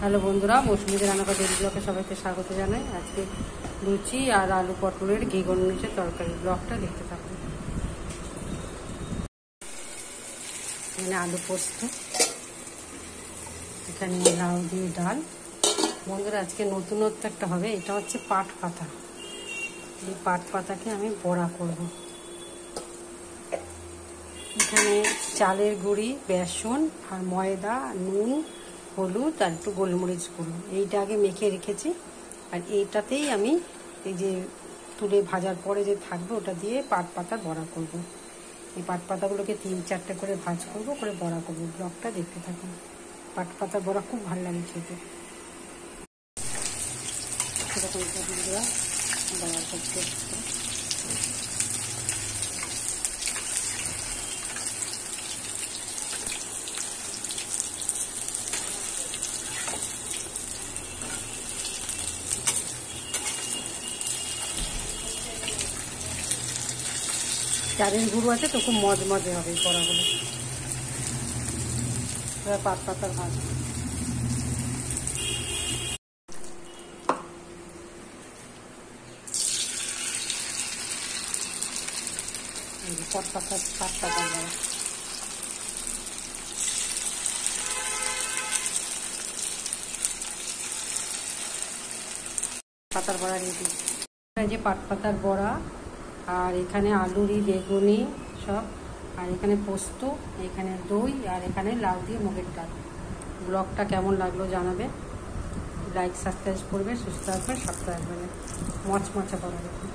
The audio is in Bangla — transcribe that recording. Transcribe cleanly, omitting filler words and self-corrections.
হ্যালো বন্ধুরা, মৌসুমীদের রান্নাঘর ডেইলি ব্লগে সবাইকে স্বাগত জানাই। আজকে লুচি আর আলু পটলের ঘি গরমের তরকারি ব্লগটা দেখতে থাকুন। এখানে আলু পোস্ত, এখানে লাউ দিয়ে ডাল। বন্ধুরা আজকে নতুনত্ব একটা হবে, এটা হচ্ছে পাট পাতা। এই পাট পাতাকে আমি বড়া করব। এখানে চালের গুঁড়ি, বেসন আর ময়দা, নুন, হলুদ আর একটু গোলমরিচ গুঁড়ো এইটা আগে মেখে রেখেছি। আর এইটাতেই আমি এই যে তুলে ভাজার পরে যে থাকবে ওটা দিয়ে পাট পাতা বড়া করব। এই পাট পাতাগুলোকে 3-4টে করে ভাজ করব, করে বড়া করব। ব্লগটা দেখতে থাকুন। পাট পাতা বড়া খুব ভালো লাগে খেতে। সেরকম বড়া করতে চালের গুঁড়ো আছে তো খুব মজমজে হবে বড়াগুলো। পাট পাতার ভাজ পাট পাতার বড়া। পাতার বড়া রেডি। যে পাট পাতার বড়া, আর এখানে আলুরি, বেগুনি সব, আর এখানে পোস্ত, এখানে দই, আর এখানে লাউ দিয়ে মুগের ডাল। ব্লগটা কেমন লাগলো জানাবে, লাইক সাবস্ক্রাইব করবে, সুস্থ থাকবে, সব থাকবে, মচমচা করা দেখুন।